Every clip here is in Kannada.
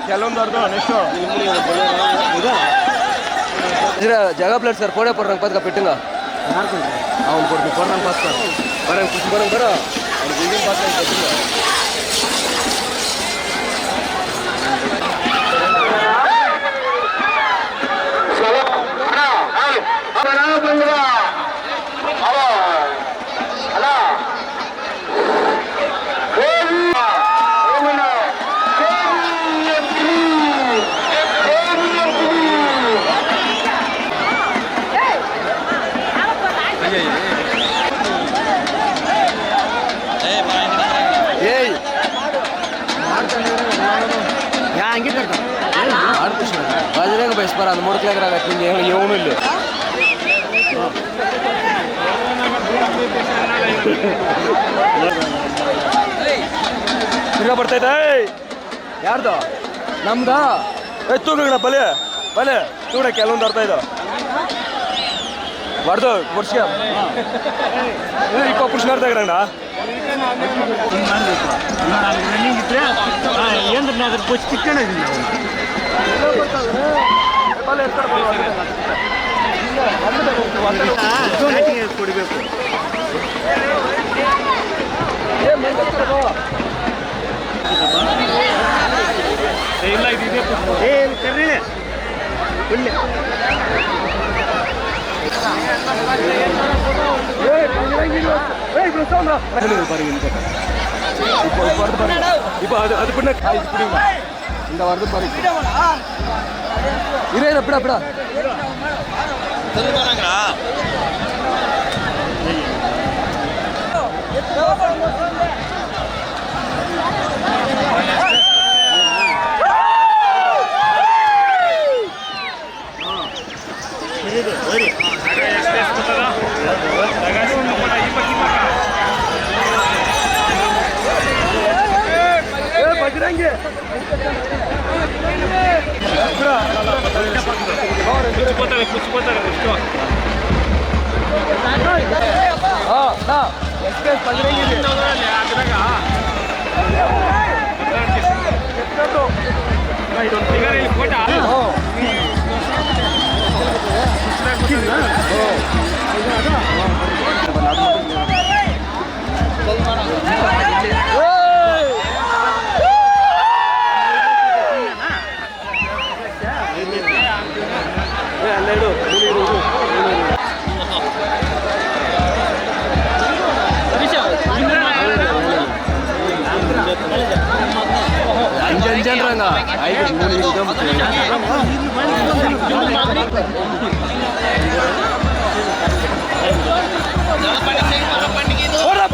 ಕೆಲವೊಂದು ಅರ್ಧ ನೆಕ್ಸ್ಟು ஜகா பிளேட் சார் போட போடுறாங்க பார்த்துக்க பெட்டுங்க அவன் போடுறாங்க பார்த்துக்க வரேன் குச்சி போகிறாங்க பாரு அவனுக்கு இங்கேயும் பார்த்து பெட்டுங்க బాజరేగా బయస్పారా అది 3 కిలోకి రాగట్టు ఏమూ లేదు ತಿರ್ಗಾ ಬರ್ತೈತೆ ಯಾರ್ದು ನಮ್ದಾ ತೂಗಣ ಬಲೆ ಬಲೆ ತೂಗಣ ಕೆಲವೊಂದು ಅರ್ಥ ಇದು ಬರ್ದು ವರ್ಷ ಇಪ್ಪ ಪುರುಷ ಅರ್ಥ ಆಗಿರಂಗಡ ಏನು ಅದ್ರ ಬಸ್ ಚಿಕ್ಕಣಿದ್ದೀನಿ ಕೊಡಬೇಕು ಇಲ್ಲ ಇದಿದೆ ಕರೀಳೆ ಒಳ್ಳೆ இப்போ அது பின்ன இது பிடிங்க இந்த வருது பாரு இரு அப்படிடா அப்படிடா சொல்லுவாங்களா ಬಜರಂಗಿ ಕುಚ್ಕೋತಾರೆ ಎಷ್ಟು ಬಜರಂಗಿ ಅಂಜಂಜನ್ರಂಗ ಐದು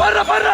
ಬರ್ರ ಬರ್ರ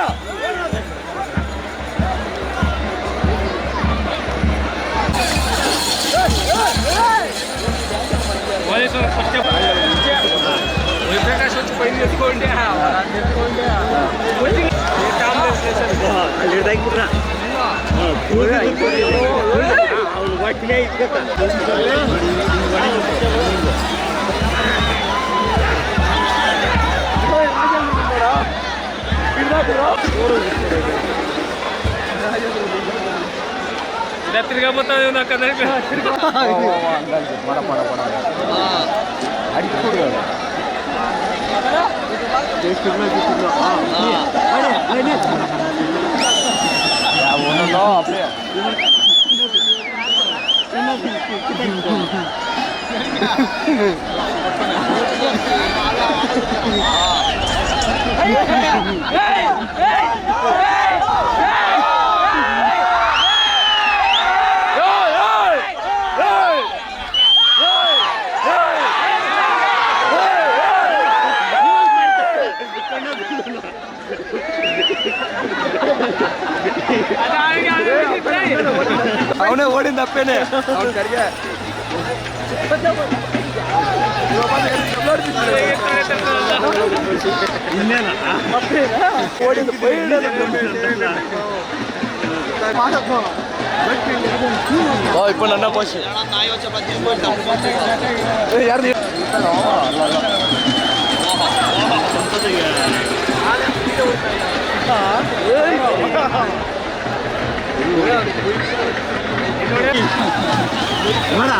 ತಿರ್ಗಾ ಬರ್ತಾವೆ ಅವನೇ ಓಡಿಂದ ಅಪ್ಪೇನೆ ಅವನ ಕರಿಗೆ ಇಪ್ಪ ನನ್ನ ಕೋಶ ಯಾರು చెప్పనా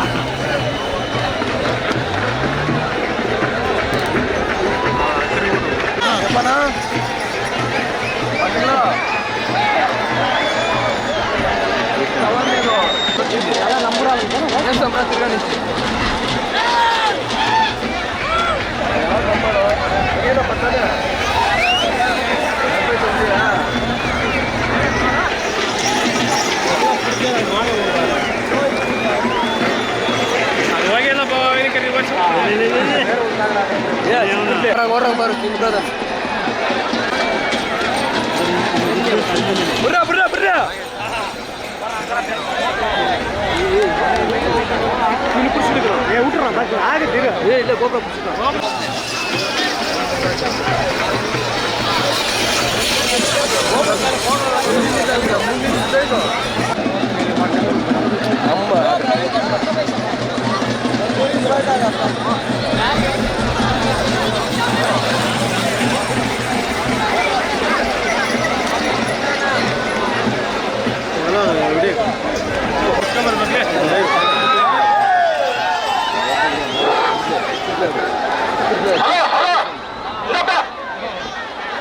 orang baru King Brothers. Berda. Ini pusing itu. Ya udah lah, ada dia. Iya, gua pusing.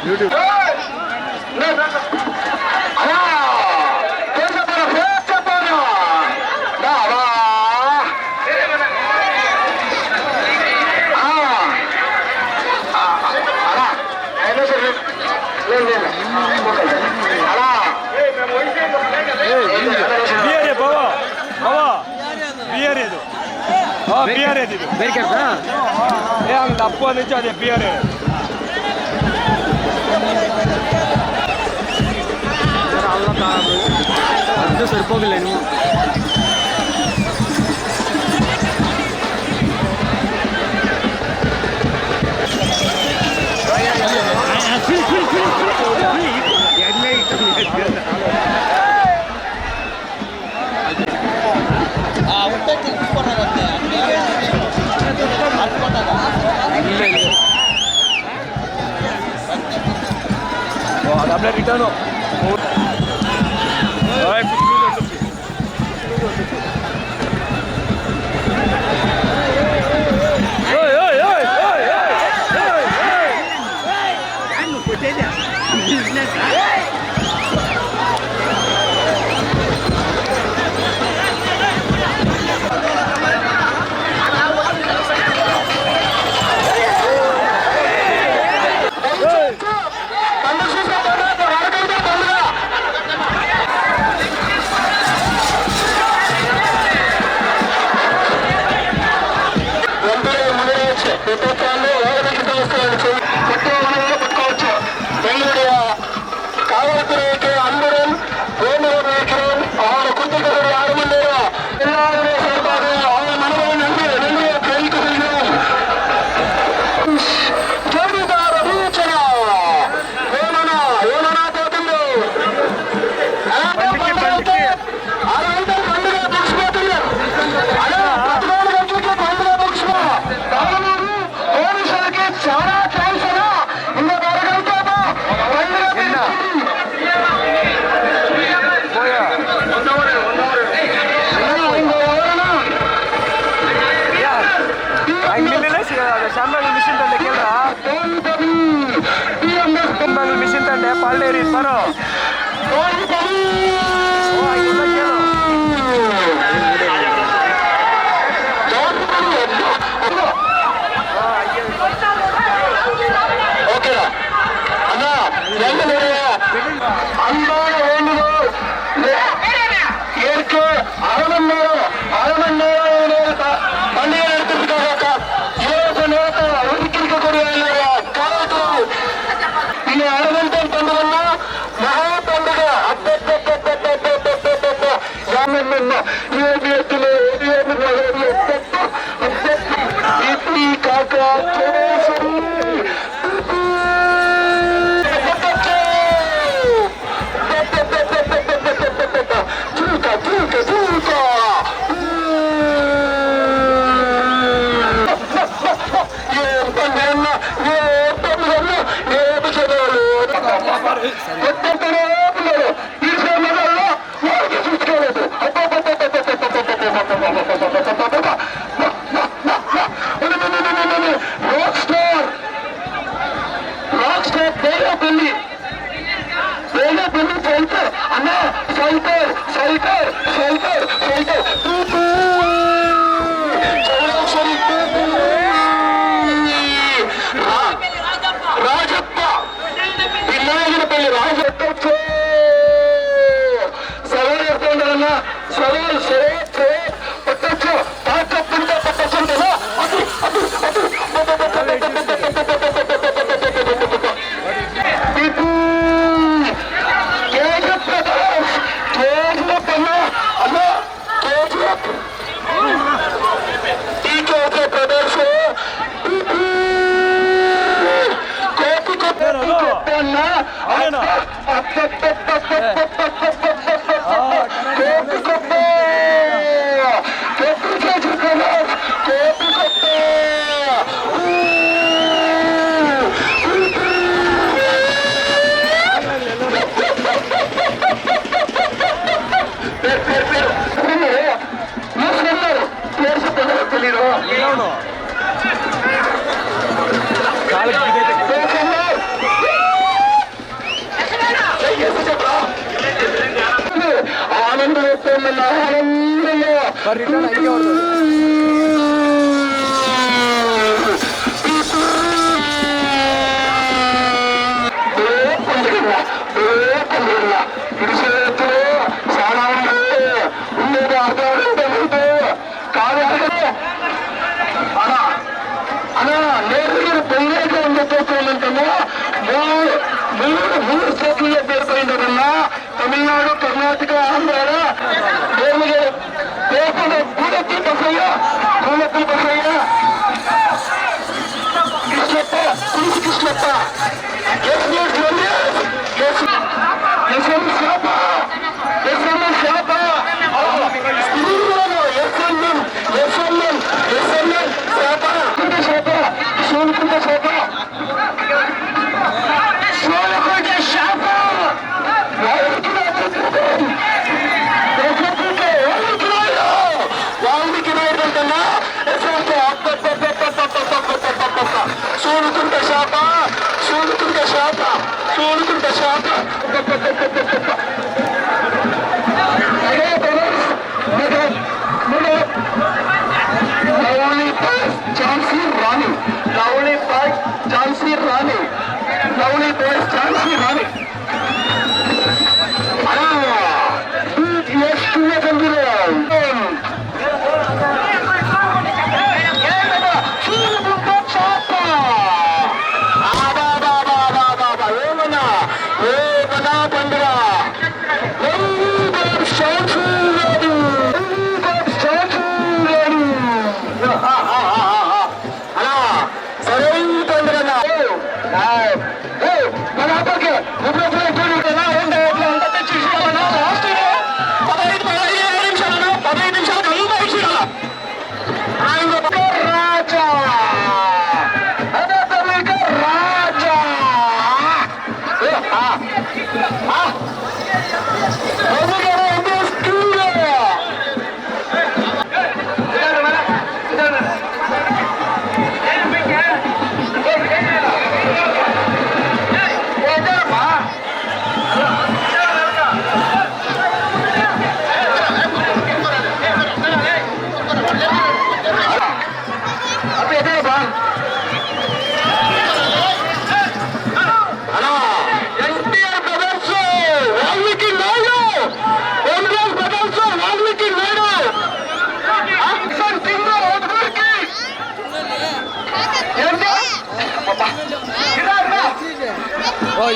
YouTube. Beer ಇದು ಹಂಗೆ ದಪ್ಪ ನಿಜ ಅದೇ ಬಿಯರ್ ಅದು ಸರಿಪೋಗಿಲ್ಲ ನೀವು Habla gritando. Ay, Paleri, paro. Return ಹಂಗೆ ಹೊಡೆದು తమిళనాడు కర్ణాటక ఆంధ్ర కూలెత్తి బసయ్య కృష్ణప్ప పులుసు కృష్ణప్ప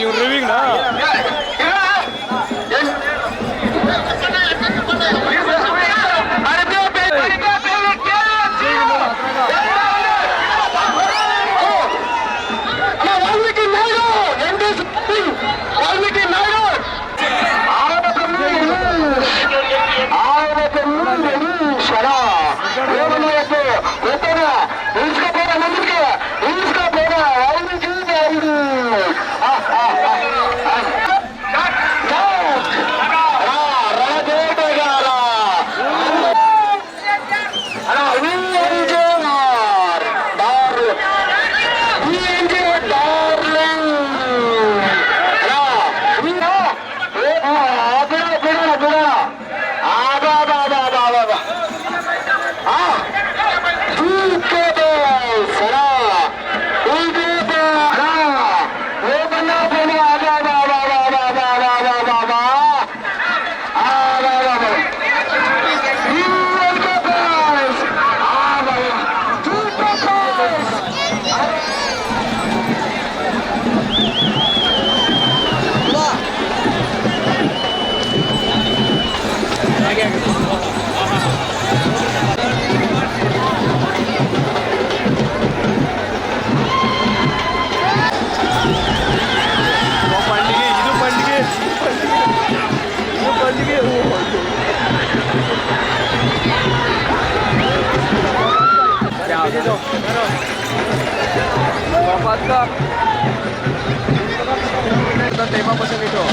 ಇವ್ರು ರಿವಿಂಗ್ನಾ Papatka. Tema pasal itu.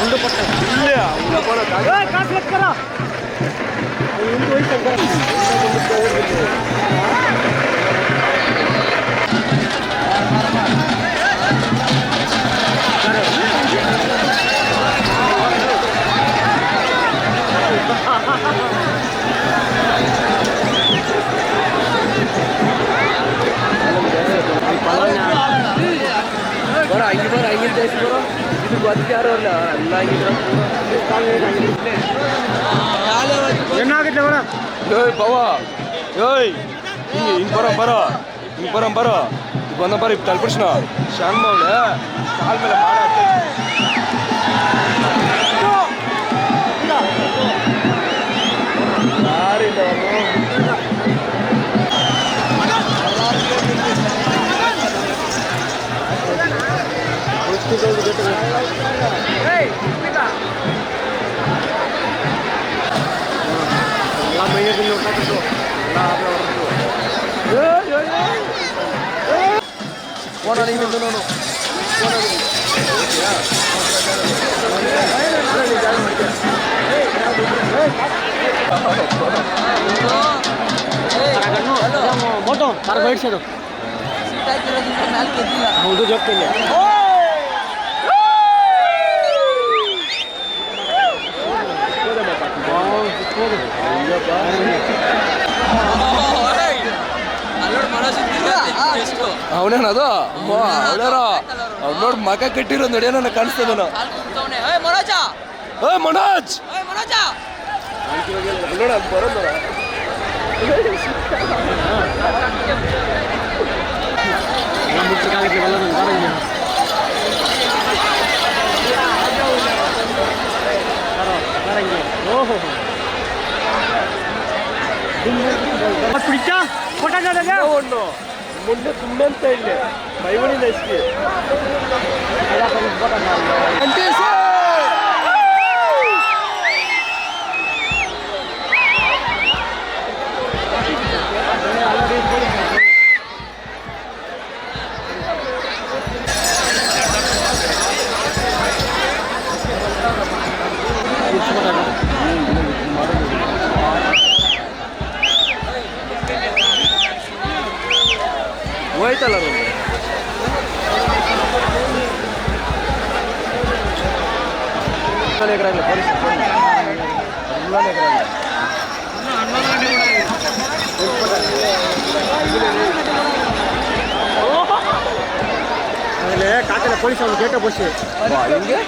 ಉಂಡು ಕೊಟ್ಟ Iya, udah kono kagak. ಕಾಸು ಲೆಕ್ಕರ ಉಂಡು ಹೋಯ್ತು Bora, ingin desi bora. Itu buat siapa orang? Allah ingin ಏನಾಗಿದ್ದೆ ಬರ Yoi, bawa. Yoi. Ini bara. Ini bara. Itu mana bara ibu talpusna. Shan mau le. Kal mele mara. Lari dong. Hey, kita. Lama ini dulu kata tu. Lama orang tu. Kau nak ini dulu no. ಮೋಟೋ ತಾರ ಬೈಡ್ಸೋದು ಹೌದು ಜೊತ್ತಿಲ್ಲ ಅವನೇನದು ಅವಳಾರ ಅವ್ನು ನೋಡಿ ಮಗ ಕಟ್ಟಿರೋ ನೋಡಿ ಏನೋ ಕಾಣಿಸ್ತದ ಮನೋಜ್ ನೋಡ ಬರೋದ ಓಹೋ ಪಿಡಿಚಾ ಫೋಟೋ ಒಂದು ಮುಂದೆ ತುಂಬಂತ ಇಲ್ಲಿ ಮೈವಣಿದ ಇಷ್ಟೇ ಹೋಯ್ತಲ್ಲ ಆಮೇಲೆ ಕಾಕಲ ಪೊಲೀಸ್ ಅವ್ನು ಗೇಟ ಬಸ್ಸಿ ಹಿಂಗೆ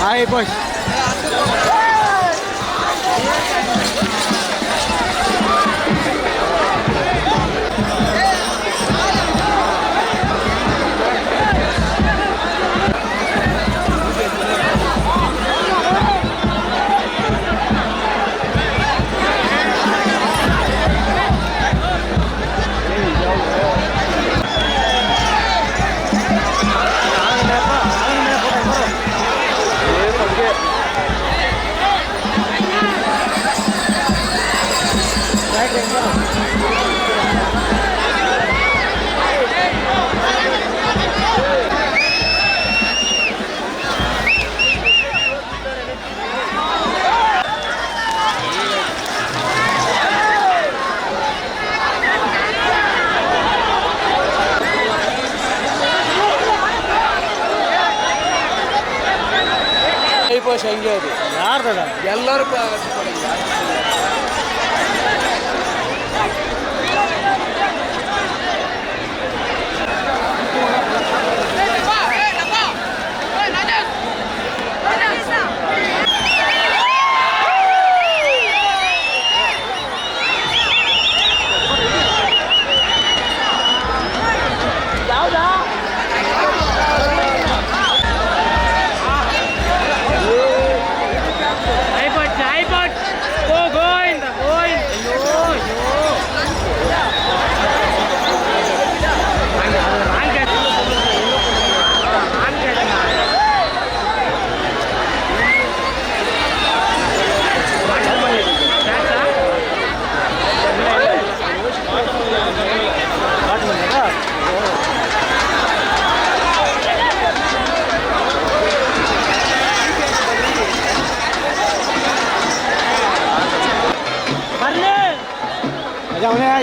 ಹಾಯ್ ಬಾಸ್ ಹಂಗೆ ಅದು ಯಾರ್ದದ ಎಲ್ಲರೂ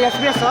SBS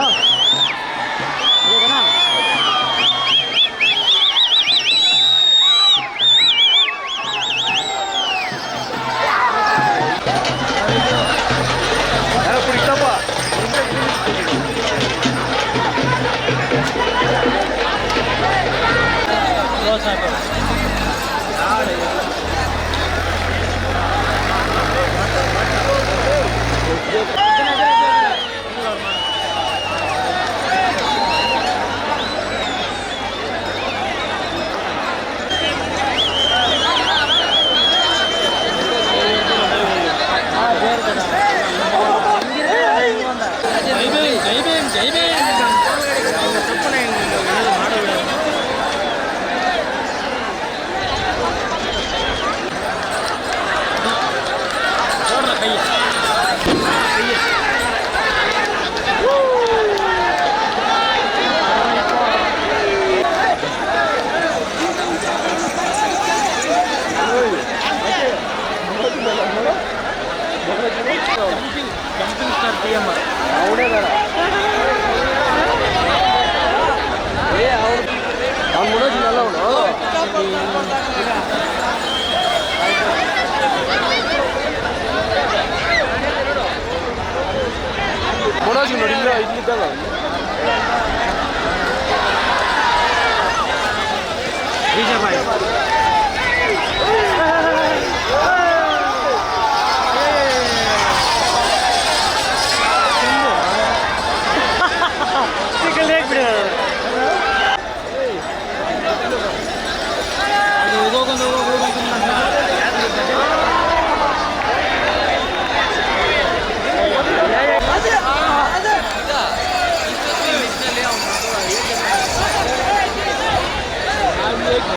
ಅವನೇ ಬೇಡ ಅವ್ನು ಮುಡೋದಿನಲ್ಲ ಅವನು ಮುಡೋಜಿ ನೋಡಿ ಇಲ್ಲ ಇಲ್ಲಿದ್ದಲ್ಲ